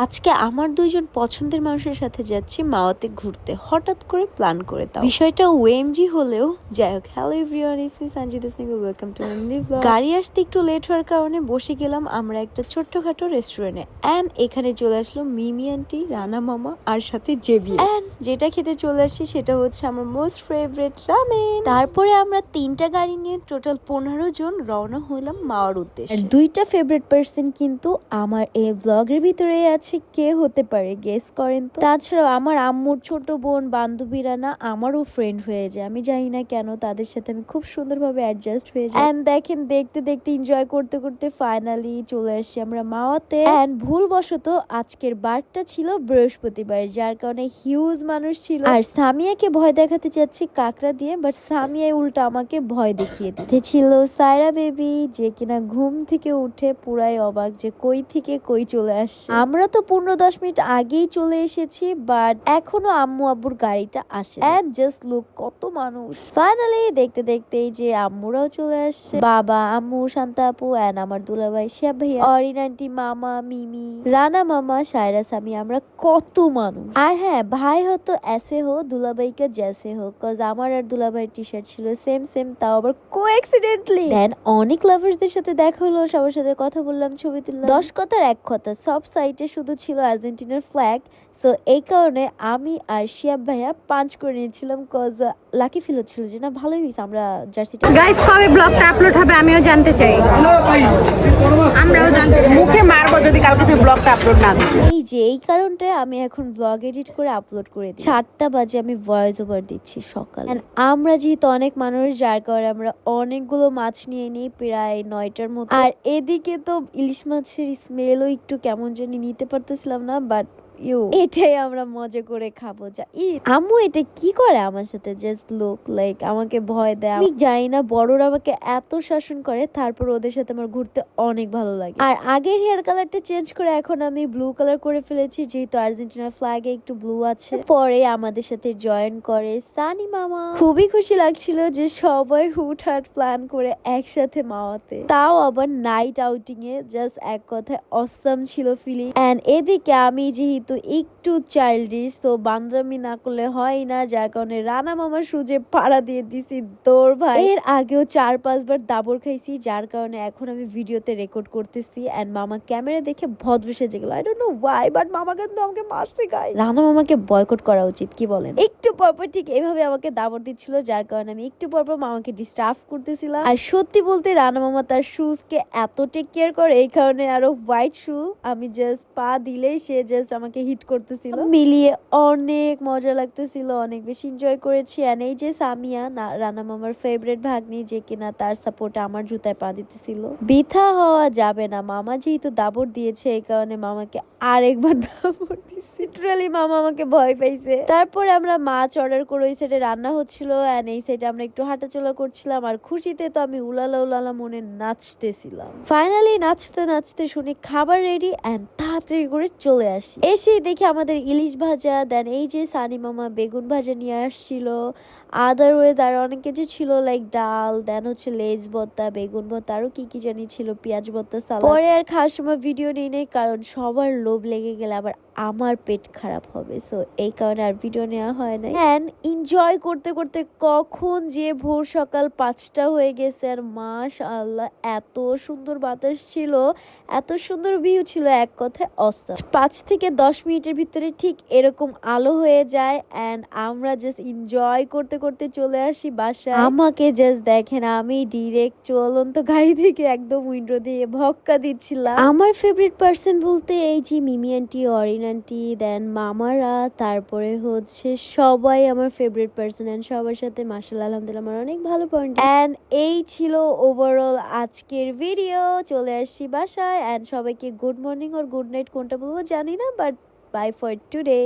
আজকে আমার দুইজন পছন্দের মানুষের সাথে যাচ্ছি মাওয়াতে ঘুরতে, হঠাৎ করে প্ল্যান করে দাও। বিষয়টা ওএমজি হলেও যাই হোক। Hello everyone, it's me Sanjita Singh, welcome to my new blog. গাড়ি আসতে একটু লেট হওয়ার কারণে বসে গেলাম আমরা একটা ছোট্টখাটো রেস্টুরেন্টে, এন্ড এখানে চলে আসলো মিমি আন্টি, রানা মামা আর সাথে জেবি। এন্ড যেটা খেতে চলে আসছি সেটা হচ্ছে আমার মোস্ট ফেভারিট রামেন। তারপরে আমরা 3টা গাড়ি নিয়ে টোটাল 15 জন রওনা হলাম মাওয়ার উদ্দেশ্যে। 2টা ফেভারিট পার্সন কিন্তু আমার এই ব্লগের ভিতরে আছে। কে হতে পারে গেস করেন তো? তাছাড়াও আমার আম্মুর ছোট বোন বান্ধবীরা না আমারও ফ্রেন্ড হয়ে যায়, আমি জানি না কেন তাদের সাথে আমি খুব সুন্দরভাবে অ্যাডজাস্ট হয়ে যাই। এন্ড দেখেন দেখতে দেখতে এনজয় করতে করতে ফাইনালি চলে আসছি আমরা মাওয়াতে। এন্ড ভুলবশত আজকের বারটা ছিল বৃহস্পতিবার, যার কারণে হিউজ মানুষ ছিল। আর সামিয়াকে ভয় দেখাতে চাচ্ছি কাকড়া দিয়ে, বাট সামিয়া উল্টা আমাকে ভয় দেখিয়ে দিতে ছিল সায়রা বেবি, যে কিনা ঘুম থেকে উঠে পুরাই অবাক যে কই থেকে কই চলে আসছে। আমরা তো 15-10 মিনিট আগেই চলে এসেছি, বাট এখনো আম্মু আব্বুর গাড়িটা আসে। এন্ড জাস্ট লুক কত মানুষ। ফাইনালি দেখতে দেখতেই যে আম্মুরাও চলে আসছে, বাবা আম্মু শান্তা আপু এন্ড আমার দুলাভাই শিয়াব ভাইয়া, অরিন আন্টি, মামা, মিমি, রানা মামা, সায়রা, সামি, আমরা কত মানুষ। আর হ্যাঁ, ভাই হতো এসে হো দুলাভাইকে জেসে হো, কজ আমার আর দুলাভাইয়ের টি শার্ট ছিল সেম সেম, তাও আবার কোএক্সিডেন্টলি। দেন অনেক লাভার্সদের সাথে দেখা হলো, সবার সাথে কথা বললাম, ছবি তুললাম। 10 কথার এক কথা, সব সাইটে শুধু ছিল আর্জেন্টিনার ফ্ল্যাগ। সো এই কারণে আমি আর শিয়াব ভাইয়া পাঞ্চ করে নিয়েছিলাম, কজ লাকি ফিল হচ্ছিল যে না ভালোই হয়েছে আমরা জার্সিটা। গাইস, কবে ব্লগটা আপলোড হবে আমিও জানতে চাই, আমরাও জানতে চাই। মুখে মারবো যদি কালকে তুই ব্লগটা আপলোড না দিস। এই যে এই কারণটায় আমি এখন ব্লগ এডিট করে আপলোড করে দিই। 7টা বাজে আমি ভয়েস ওভার দিচ্ছি সকালে। আমরা যেহেতু অনেক মানুষ, যার কারণে আমরা অনেকগুলো মাছ নিয়ে নিই, প্রায় 9টার মতো। আর এদিকে তো ইলিশ মাছের স্মেলও একটু কেমন জানি নিতে পারতেছিলাম না, বাট এটাই আমরা মজা করে খাবো। যা আম্মু এটা কি করে আমার সাথে, জাস্ট লুক লাইক আমাকে ভয় দেয়। আমি জানি না বড়রা আমাকে এত শাসন করে, তারপর ওদের সাথে আমার ঘুরতে অনেক ভালো লাগে। আর আগের হেয়ার কালারটা চেঞ্জ করে এখন আমি ব্লু কালার করে ফেলেছি, যেহেতু আর্জেন্টিনার ফ্ল্যাগে একটু ব্লু আছে। পরে আমাদের সাথে জয়েন করে সানি মামা। খুবই খুশি লাগছিল যে সবাই হুটহাট প্ল্যান করে একসাথে মাওয়াতে, তাও আবার নাইট আউটিং এ। জাস্ট এক কথায় অসাম ছিল ফিলিং। এন্ড এদিকে আমি যেহেতু একটু চাইল্ডিশ, তো বান্দরামি না করলে হয় না, যার কারণে রানা মামার সুজে পাড়া দিয়ে দিছি দৌড় ভাই। এর আগেও 4-5 বার দাবর খাইছি, যার কারণে এখন আমি ভিডিওতে রেকর্ড করতেছি। এন্ড মামা ক্যামেরা দেখে ভদ্র সেজে গেল, I don't know Y, but মামা কিন্তু আমাকে মারছে গাইস। রানা মামাকে বয়কট করা উচিত, কি বলেন? একটু পরপর ঠিক এইভাবে আমাকে দাবর দিচ্ছিল, যার কারণে আমি একটু পরপর মামাকে ডিস্টার্ব করতেছিলাম। আর সত্যি বলতে রানা মামা তার শুজ কে এত টেক কেয়ার করে, এই কারণে আরো হোয়াইট শু আমি জাস্ট পা দিলেই সে জাস্ট আমাকে হিট করতেছিল। মিলিয়ে অনেক মজা লাগতেছিল, অনেক বেশি এনজয় করেছি। আর এই যে সামিয়া, রানা মামার ফেভারিট ভাগ্নি, যে কিনা তার সাপোর্টে আমার জুতায় পা দিতেছিল। বৃথা হওয়া যাবে না, মামা যেহেতু দাবর দিয়েছে এই কারণে মামাকে আরেকবার দাবর দিছি। লিটারালি মামা আমাকে ভয় পাইছে। তারপরে আমরা মাছ অর্ডার করে ওই সাইডে রান্না হচ্ছিল, এন্ড এই সাইডে আমরা একটু হাঁটাচলা করছিলাম। আর খুশিতে তো আমি উলালা উলালা মনে নাচতেছিলাম। ফাইনালি নাচতে নাচতে শুনি খাবার রেডি, এন্ড তাড়াতাড়ি করে চলে আসি। এসেই দেখি আমাদের ইলিশ ভাজা, দেন এই যে সানি মামা বেগুন ভাজা নিয়ে আসছিল। আদারওয়াইজ আর অনেক কিছু ছিল, লাইক ডাল, দেন হচ্ছে লেজ ভর্তা, বেগুন ভর্তা, আরো কি কি জানি ছিল, পেঁয়াজ ভর্তা, সালাদ। পরে আর খাওয়ার সময় ভিডিও নিই নেই, কারণ সবার লোভ লেগে গেলে আবার আমার পেট খারাপ হবে। সো এই কারণে আর ভিডিও নেওয়া হয় না। এন্ড এনজয় করতে করতে কখন যে ভোর সকাল 5টা হয়ে গেছে। আর মাশাআল্লাহ এত সুন্দর বাতাস ছিল, এত সুন্দর ভিউ ছিল, এক কথায় অসাম। 5 থেকে 10 মিনিটের ভিতরে ঠিক এরকম আলো হয়ে যায়, এন্ড আমরা জাস্ট এনজয় করতে করতে চলে আসি বাসায়। আমাকে জাস্ট দেখেন, আমি ডিরেক্ট চলন্ত গাড়ি থেকে একদম উইন্ডো দিয়ে ভক্কা দিচ্ছিলাম। আমার ফেভারিট পার্সন বলতে এই যে মিমি আন্টি, অরিন আন্টি, দেন মামারা, তারপরে হচ্ছে সবাই আমার ফেভারিট পার্সন। এন্ড সবার সাথে মাশাআল্লাহ আলহামদুলিল্লাহ আমার অনেক ভালো পয়েন্ট। এন্ড এই ছিল ওভারঅল আজকের ভিডিও। চলে আসছি বাসায়, এন্ড সবাইকে গুড মর্নিং আর গুড নাইট কোনটা বলবো জানি না, বাট বাই ফর টুডে।